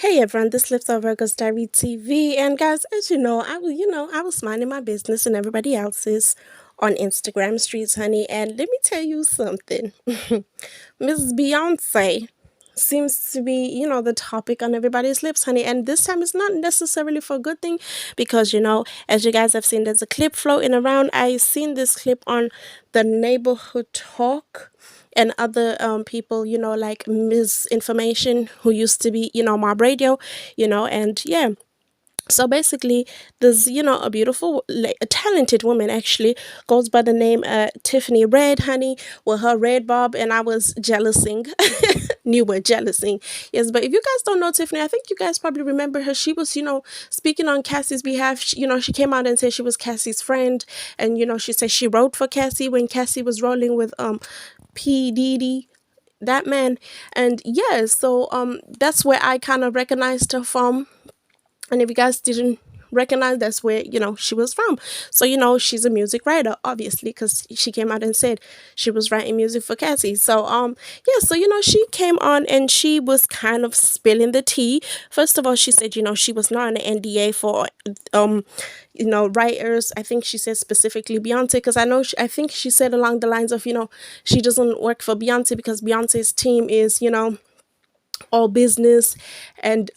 Hey everyone, this Lips of Virgo's Diary TV, and guys, as I was minding my business and everybody else's on Instagram streets, honey. And let me tell you something, Mrs. Beyonce seems to be, the topic on everybody's lips, honey. And this time it's not necessarily for a good thing, because as you guys have seen, there's a clip floating around. I seen this clip on the neighborhood talk and other people, like misinformation, who used to be, mob radio, and yeah. So basically, there's a beautiful, a talented woman, actually goes by the name Tiffany Red, honey, with her red bob, and I was jealousing, new word, jealousing. Yes, but if you guys don't know Tiffany, I think you guys probably remember her. She was, speaking on Cassie's behalf. She came out and said she was Cassie's friend, and she said she wrote for Cassie when Cassie was rolling with P Diddy, that man. And yeah, so that's where I kind of recognized her from. And if you guys didn't recognize, that's where she was from. So she's a music writer, obviously, because she came out and said she was writing music for Cassie. So yeah, so she came on and she was kind of spilling the tea. First of all, she said she was not an NDA for writers. I think she said specifically Beyonce, because I think she said along the lines of she doesn't work for Beyonce because Beyonce's team is all business, and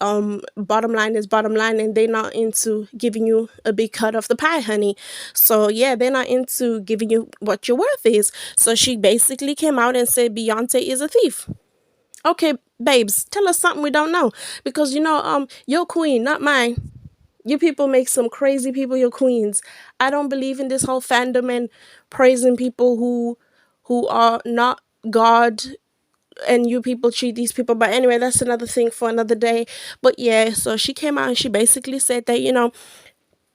bottom line is bottom line, and they're not into giving you a big cut of the pie, honey. So yeah, they're not into giving you what your worth is. So she basically came out and said Beyonce is a thief. Okay, babes, tell us something we don't know, because your queen, not mine. You people make some crazy people your queens. I don't believe in this whole fandom and praising people who are not God, and you people treat these people. But anyway, that's another thing for another day. But yeah, so she came out and she basically said that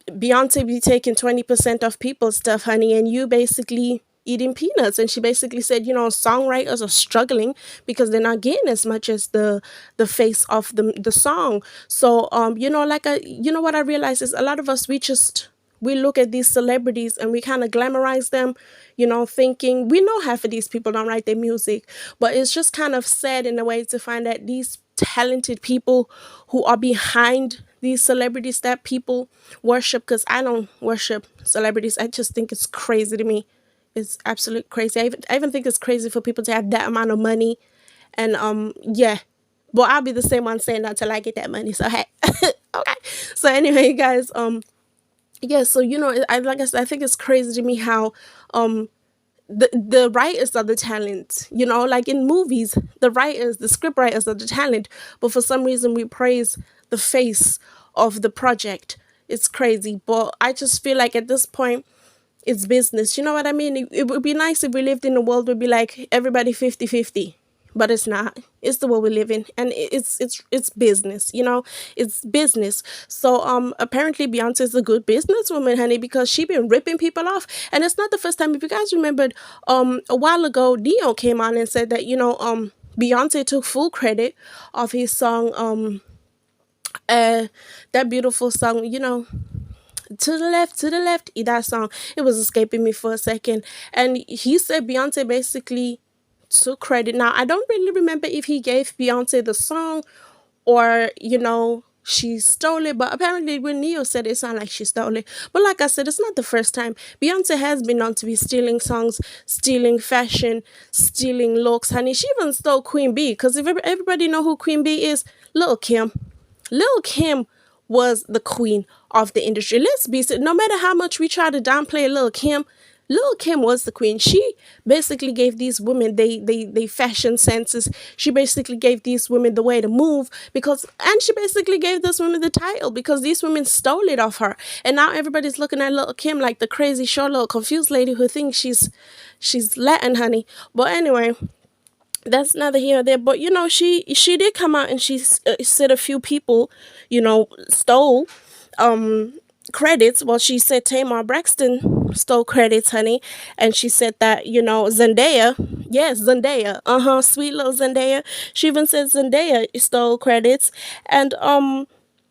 Beyonce be taking 20% of people's stuff, honey, and you basically eating peanuts. And she basically said songwriters are struggling because they're not getting as much as the face of the song. So what I realized is, a lot of us, we look at these celebrities and we kind of glamorize them, thinking we know half of these people don't write their music. But it's just kind of sad in a way to find that these talented people who are behind these celebrities that people worship, because I don't worship celebrities. I just think it's crazy to me. It's absolute crazy. I even think it's crazy for people to have that amount of money. And yeah. But I'll be the same one saying that until I get that money. So hey. Okay. So anyway, guys, yeah, so I like I said, I think it's crazy to me how the writers are the talent, like in movies, the script writers are the talent, but for some reason we praise the face of the project. It's crazy, but I just feel like at this point it's business. You know what I mean? It would be nice if we lived in a world where be like everybody 50-50, but it's not. It's the world we live in, and it's business. It's business. So apparently Beyonce is a good businesswoman, honey, because she been ripping people off, and it's not the first time. If you guys remembered, a while ago, Dio came on and said that Beyonce took full credit of his song, that beautiful song, to the left, that song. It was escaping me for a second. And he said Beyonce basically took credit. Now, I don't really remember if he gave Beyonce the song or, she stole it, but apparently when Neo said it sounded like she stole it. But like I said, it's not the first time. Beyonce has been known to be stealing songs, stealing fashion, stealing looks, honey. She even stole Queen Bee, because if everybody know who Queen Bee is, Lil' Kim. Lil' Kim was the queen of the industry. Let's be no matter how much we try to downplay Lil' Kim was the queen. She basically gave these women they fashion senses. She basically gave these women the way to move, and she basically gave this women the title because these women stole it off her. And now everybody's looking at Lil' Kim like the crazy, short, little confused lady who thinks she's Latin, honey. But anyway, that's neither here nor there. But she did come out and she said a few people stole credits. Well, she said Tamar Braxton stole credits, honey, and she said that Zendaya, yes, Zendaya, sweet little Zendaya. She even said Zendaya stole credits, and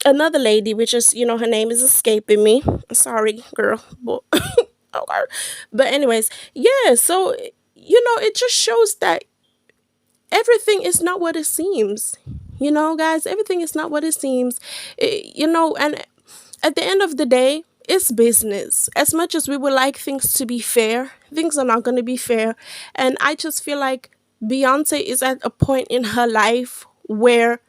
another lady, which is her name is escaping me. Sorry, girl, but okay. But anyways, yeah. So it just shows that everything is not what it seems. You know, guys, everything is not what it seems. And at the end of the day, it's business. As much as we would like things to be fair, things are not going to be fair. And I just feel like Beyonce is at a point in her life where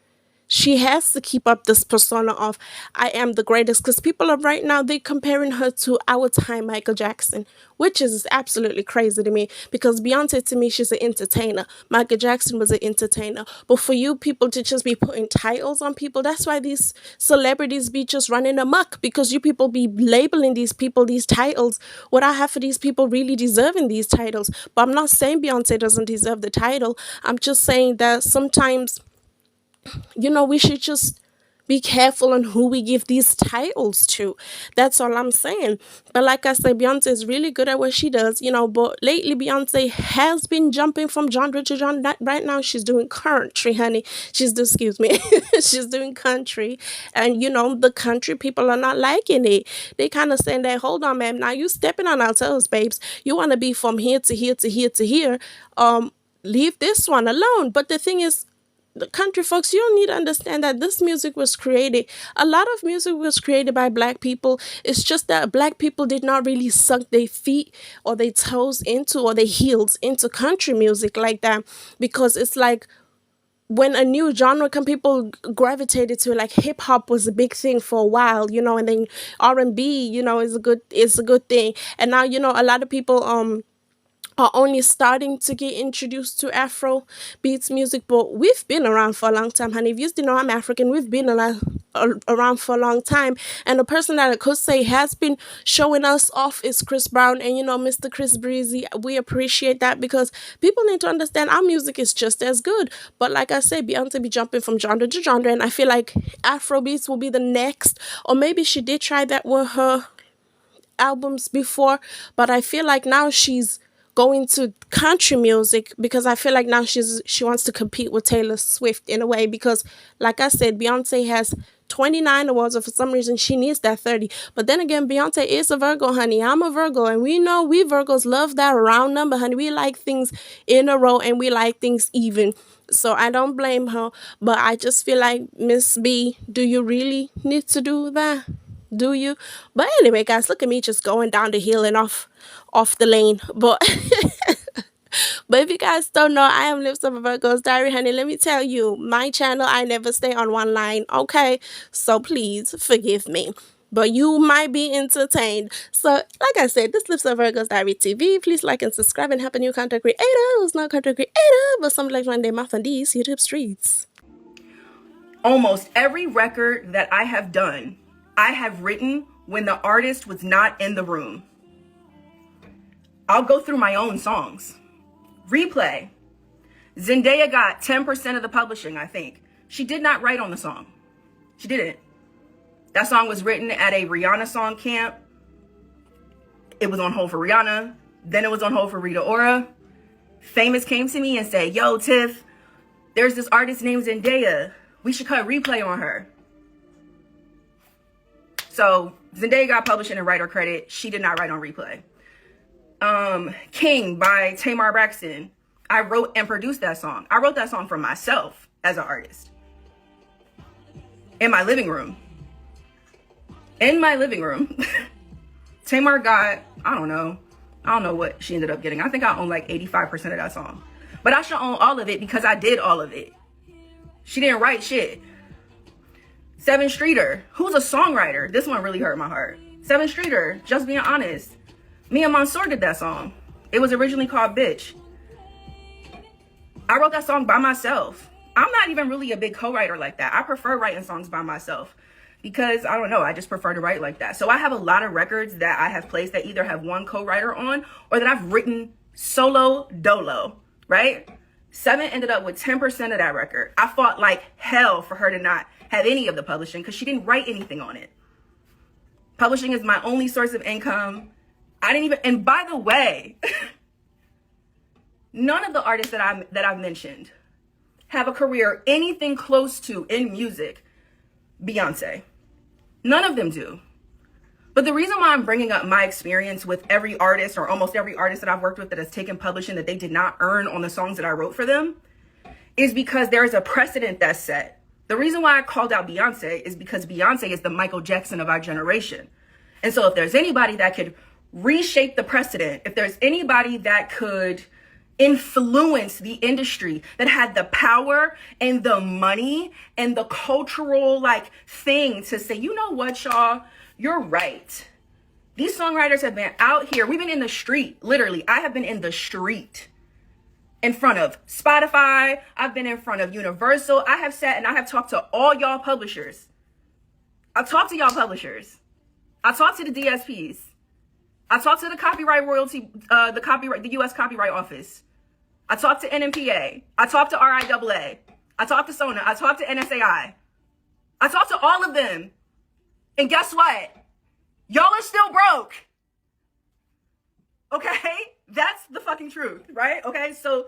she has to keep up this persona of I am the greatest, because people are right now, they comparing her to our time Michael Jackson, which is absolutely crazy to me, because Beyonce, to me, she's an entertainer. Michael Jackson was an entertainer. But for you people to just be putting titles on people, that's why these celebrities be just running amok, because you people be labeling these people these titles without half of these people really deserving these titles. But I'm not saying Beyonce doesn't deserve the title. I'm just saying that sometimes, we should just be careful on who we give these titles to. That's all I'm saying. But like I said, Beyonce is really good at what she does, but lately Beyonce has been jumping from genre to genre. Right now she's doing country, honey. Excuse me. She's doing country. And the country people are not liking it. They kind of saying that, hold on, ma'am, now you stepping on our toes, babes. You want to be from here to here to here to here. Leave this one alone. But the thing is, the country folks, you don't need to understand that this music was created. A lot of music was created by black people. It's just that black people did not really suck their feet or their toes into, or their heels into country music like that, because it's like when a new genre come, people gravitated to it. Like hip hop was a big thing for a while, and then R&B, is a good thing. And now, a lot of people are only starting to get introduced to Afro beats music, but we've been around for a long time, honey. If you still know I'm African, we've been around for a long time. And the person that I could say has been showing us off is Chris Brown and, Mr. Chris Breezy. We appreciate that, because people need to understand our music is just as good. But like I said, Beyonce be jumping from genre to genre, and I feel like Afro beats will be the next, or maybe she did try that with her albums before, but I feel like now she's going to country music, because I feel like now she wants to compete with Taylor Swift in a way, because like I said, Beyonce has 29 awards, and for some reason she needs that 30. But then again, Beyonce is a Virgo, honey. I'm a Virgo, and we know we Virgos love that round number, honey. We like things in a row, and we like things even. So I don't blame her, but I just feel like, Miss B, do you really need to do that? Do you? But anyway, guys, look at me just going down the hill and off the lane. But but if you guys don't know, I am Lips of a Virgo's Diary, honey. Let me tell you, my channel, I never stay on one line, okay? So please forgive me. But you might be entertained. So, like I said, this Lips of Virgo's Diary TV. Please like and subscribe and help a new content creator who's not content creator, but something like one day mouth on these YouTube streets. Almost every record that I have done, I have written when the artist was not in the room. I'll go through my own songs. Replay. Zendaya got 10% of the publishing, I think. She did not write on the song. She didn't. That song was written at a Rihanna song camp. It was on hold for Rihanna. Then it was on hold for Rita Ora. Famous came to me and said, yo, Tiff, there's this artist named Zendaya. We should cut Replay on her. So Zendaya got publishing and writer credit. She did not write on Replay. King by Tamar Braxton. I wrote and produced that song. I wrote that song for myself as an artist. In my living room. Tamar got, I don't know what she ended up getting. I think I own like 85% of that song. But I should own all of it because I did all of it. She didn't write shit. Seven Streeter, who's a songwriter. This one really hurt my heart. Seven Streeter, just being honest. Me and Mansour did that song. It was originally called Bitch. I wrote that song by myself. I'm not even really a big co-writer like that. I prefer writing songs by myself because, I don't know, I just prefer to write like that. So I have a lot of records that I have placed that either have one co-writer on or that I've written solo dolo, right? Seven ended up with 10% of that record. I fought like hell for her to not have any of the publishing because she didn't write anything on it. Publishing is my only source of income. And by the way, none of the artists that I've mentioned have a career anything close to in music Beyonce. None of them do. But the reason why I'm bringing up my experience with every artist or almost every artist that I've worked with that has taken publishing that they did not earn on the songs that I wrote for them is because there is a precedent that's set The reason why I called out Beyonce is because Beyonce is the Michael Jackson of our generation. And so if there's anybody that could reshape the precedent, if there's anybody that could influence the industry, that had the power and the money and the cultural thing to say, you know what, y'all, you're right. These songwriters have been out here. We've been in the street. Literally, I have been in the street in front of Spotify. I've been in front of Universal. I have sat and I have talked to all y'all publishers. I've talked to y'all publishers. I talked to the DSPs. I talked to the copyright royalty, the U.S. Copyright Office. I talked to NMPA. I talked to RIAA. I talked to SONA. I talked to NSAI. I talked to all of them. And guess what? Y'all are still broke. Okay? That's the fucking truth, right? Okay? So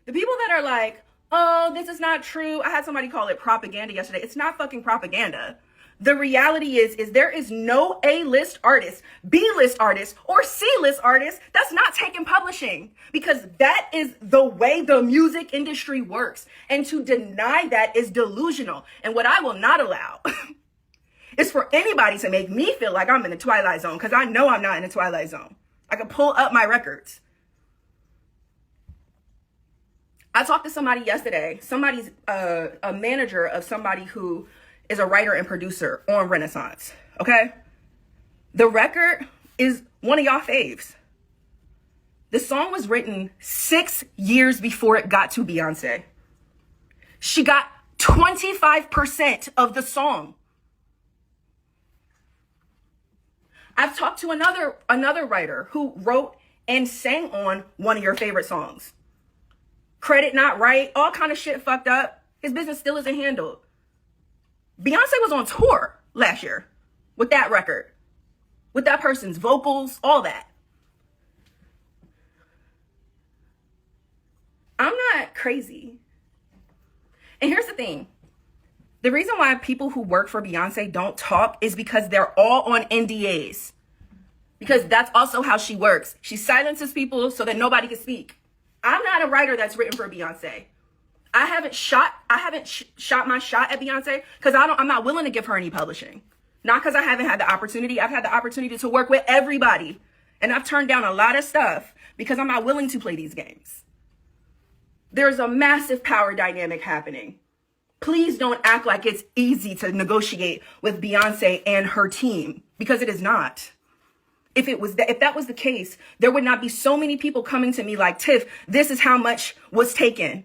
the people that are like, oh, this is not true. I had somebody call it propaganda yesterday. It's not fucking propaganda. The reality is there is no A-list artist, B-list artist, or C-list artist that's not taking publishing, because that is the way the music industry works. And to deny that is delusional. And what I will not allow is for anybody to make me feel like I'm in the Twilight Zone, because I know I'm not in the Twilight Zone. I can pull up my records. I talked to somebody yesterday, a manager of somebody who is a writer and producer on Renaissance, okay? The record is one of y'all faves. The song was written 6 years before it got to Beyonce. She got 25% of the song. I've talked to another writer who wrote and sang on one of your favorite songs. Credit not right, all kind of shit fucked up. His business still isn't handled. Beyonce was on tour last year with that record, with that person's vocals, all that. I'm not crazy. And here's the thing. The reason why people who work for Beyonce don't talk is because they're all on NDAs. Because that's also how she works. She silences people so that nobody can speak. I'm not a writer that's written for Beyonce. I haven't shot my shot at Beyonce because I'm not willing to give her any publishing. Not because I haven't had the opportunity. I've had the opportunity to work with everybody. And I've turned down a lot of stuff because I'm not willing to play these games. There's a massive power dynamic happening. Please don't act like it's easy to negotiate with Beyonce and her team, because it is not. If that was the case, there would not be so many people coming to me like, Tiff, this is how much was taken.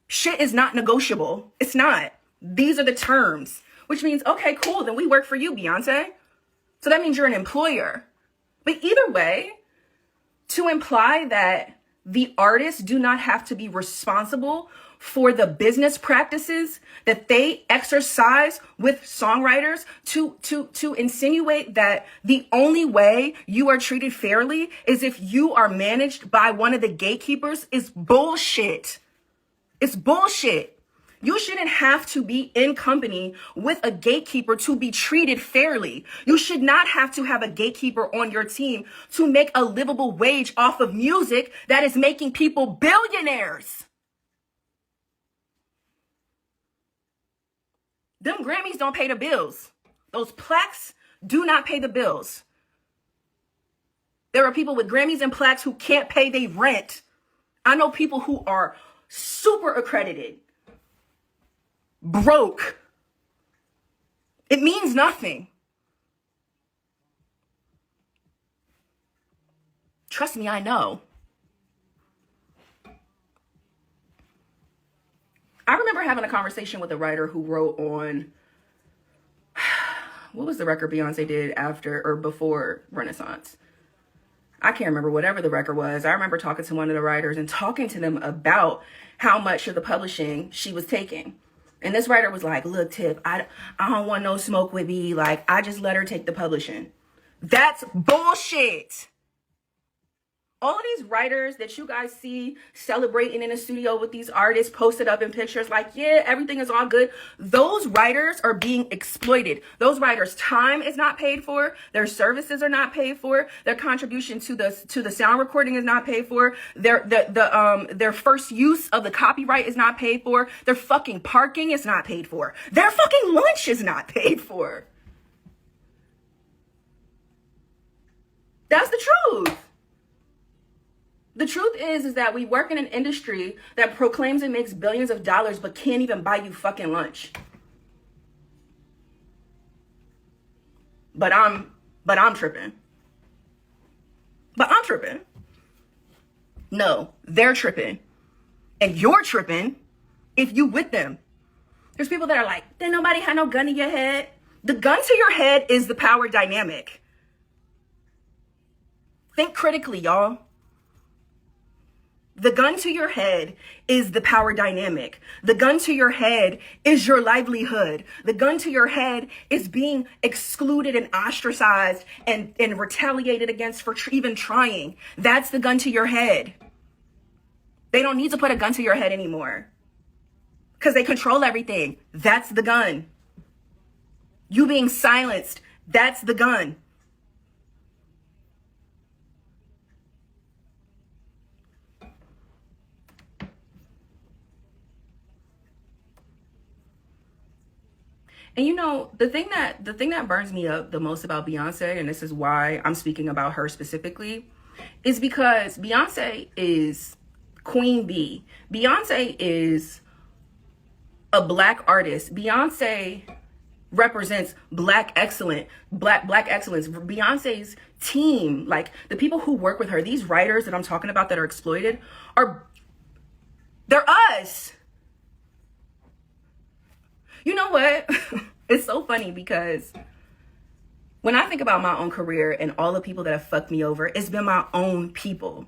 Shit is not negotiable. It's not. These are the terms, which means, okay, cool, then we work for you, Beyonce. So that means you're an employer. But either way, to imply that the artists do not have to be responsible for the business practices that they exercise with songwriters, to insinuate that the only way you are treated fairly is if you are managed by one of the gatekeepers is bullshit. It's bullshit. You shouldn't have to be in company with a gatekeeper to be treated fairly. You should not have to have a gatekeeper on your team to make a livable wage off of music that is making people billionaires. Them Grammys don't pay the bills. Those plaques do not pay the bills. There are people with Grammys and plaques who can't pay their rent. I know people who are super accredited, broke. It means nothing. Trust me, I know. I remember having a conversation with a writer who wrote on, what was the record Beyonce did after or before Renaissance? I can't remember, whatever the record was. I remember talking to one of the writers and talking to them about how much of the publishing she was taking. And this writer was like, look, Tiff, I don't want no smoke with me. Like, I just let her take the publishing. That's bullshit. All of these writers that you guys see celebrating in a studio with these artists posted up in pictures like, yeah, everything is all good. Those writers are being exploited. Those writers' time is not paid for. Their services are not paid for. Their contribution to the sound recording is not paid for. Their first use of the copyright is not paid for. Their fucking parking is not paid for. Their fucking lunch is not paid for. That's the truth. The truth is that we work in an industry that proclaims it makes billions of dollars but can't even buy you fucking lunch. But I'm tripping. But I'm tripping. No, they're tripping. And you're tripping if you with them. There's people that are like, then nobody had no gun in your head. The gun to your head is the power dynamic. Think critically, y'all. The gun to your head is the power dynamic. The gun to your head is your livelihood. The gun to your head is being excluded and ostracized and retaliated against for even trying. That's the gun to your head. They don't need to put a gun to your head anymore because they control everything. That's the gun. You being silenced, that's the gun. And you know, the thing that burns me up the most about Beyonce, and this is why I'm speaking about her specifically, is because Beyonce is Queen Bee. Beyonce is a black artist. Beyonce represents black excellence. Beyonce's team, like the people who work with her, these writers that I'm talking about that are exploited, they're us. You know what? It's so funny because when I think about my own career and all the people that have fucked me over, it's been my own people.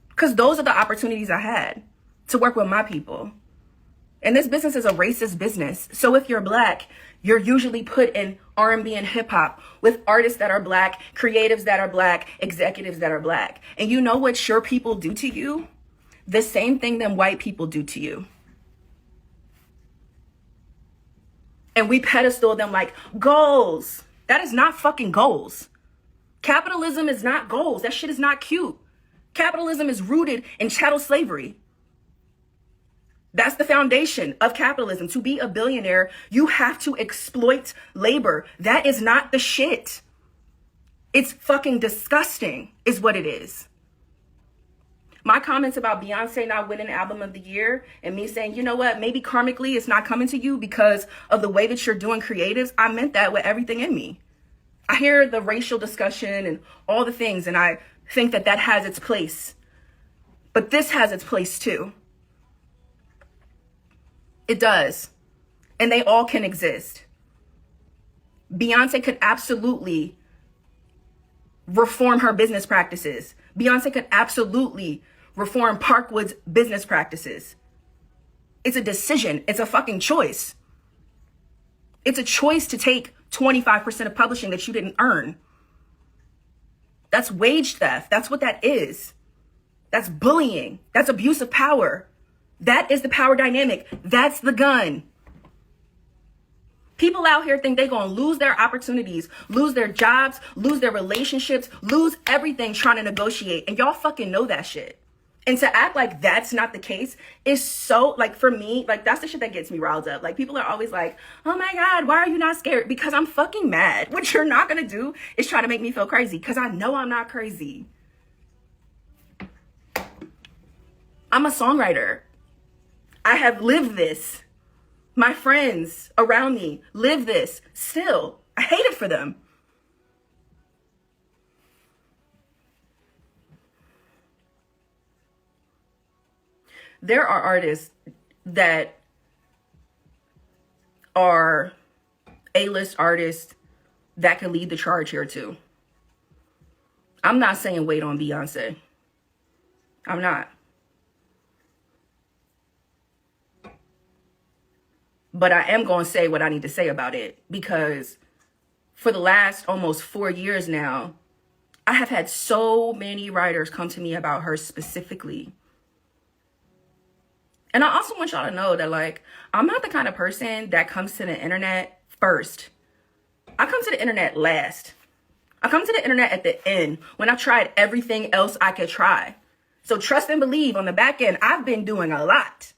Because those are the opportunities I had to work with my people. And this business is a racist business. So if you're black, you're usually put in R&B and hip hop with artists that are black, creatives that are black, executives that are black. And you know what your people do to you? The same thing that white people do to you. And we pedestal them like goals. That is not fucking goals. Capitalism is not goals. That shit is not cute. Capitalism is rooted in chattel slavery. That's the foundation of capitalism. To be a billionaire, you have to exploit labor. That is not the shit. It's fucking disgusting, is what it is. My comments about Beyonce not winning Album of the Year and me saying, you know what, maybe karmically it's not coming to you because of the way that you're doing creatives, I meant that with everything in me. I hear the racial discussion and all the things, and I think that has its place. But this has its place too. It does. And they all can exist. Beyonce could absolutely reform her business practices. Beyonce could absolutely reform Parkwood's business practices. It's a decision. It's a fucking choice. It's a choice to take 25% of publishing that you didn't earn. That's wage theft. That's what that is. That's bullying. That's abuse of power. That is the power dynamic. That's the gun. People out here think they're going to lose their opportunities, lose their jobs, lose their relationships, lose everything trying to negotiate. And y'all fucking know that shit. And to act like that's not the case is so, like, for me, like, that's the shit that gets me riled up. Like, people are always like, oh my God, why are you not scared? Because I'm fucking mad. What you're not going to do is try to make me feel crazy because I know I'm not crazy. I'm a songwriter. I have lived this. My friends around me live this still. I hate it for them. There are artists that are A-list artists that can lead the charge here too. I'm not saying wait on Beyonce. I'm not. But I am going to say what I need to say about it because for the last almost 4 years now, I have had so many writers come to me about her specifically. And I also want y'all to know that, like, I'm not the kind of person that comes to the internet first. I come to the internet last. I come to the internet at the end when I've tried everything else I could try. So trust and believe on the back end, I've been doing a lot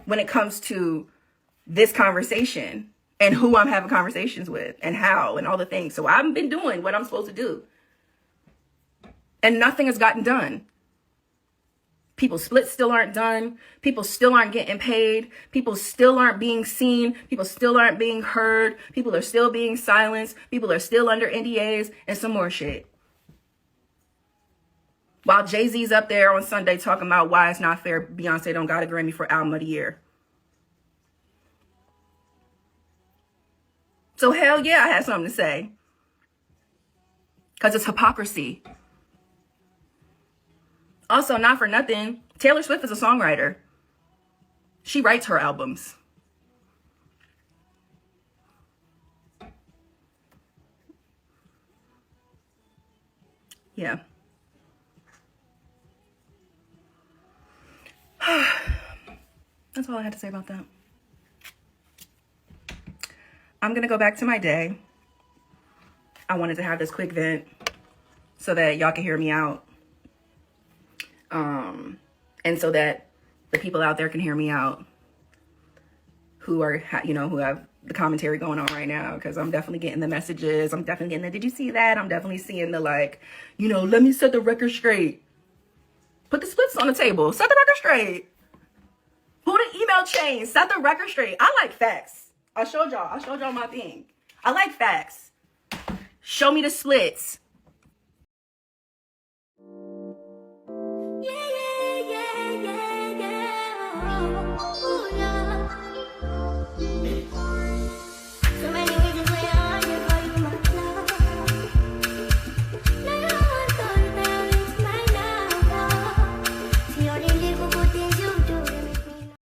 when it comes to this conversation and who I'm having conversations with and how and all the things. So I've been doing what I'm supposed to do. And nothing has gotten done. People's splits still aren't done. People still aren't getting paid. People still aren't being seen. People still aren't being heard. People are still being silenced. People are still under NDAs and some more shit. While Jay-Z's up there on Sunday talking about why it's not fair Beyonce don't got a Grammy for Album of the Year. So hell yeah, I had something to say. Because it's hypocrisy. Also, not for nothing, Taylor Swift is a songwriter. She writes her albums. Yeah. That's all I had to say about that. I'm going to go back to my day. I wanted to have this quick vent so that y'all can hear me out. And so that the people out there can hear me out who are, who have the commentary going on right now, because I'm definitely getting the messages. I'm definitely getting the, did you see that? I'm definitely seeing the, like, let me set the record straight. Put the splits on the table. Set the record straight. Pull the email chain. Set the record straight. I like facts. I showed y'all my thing. I like facts. Show me the splits.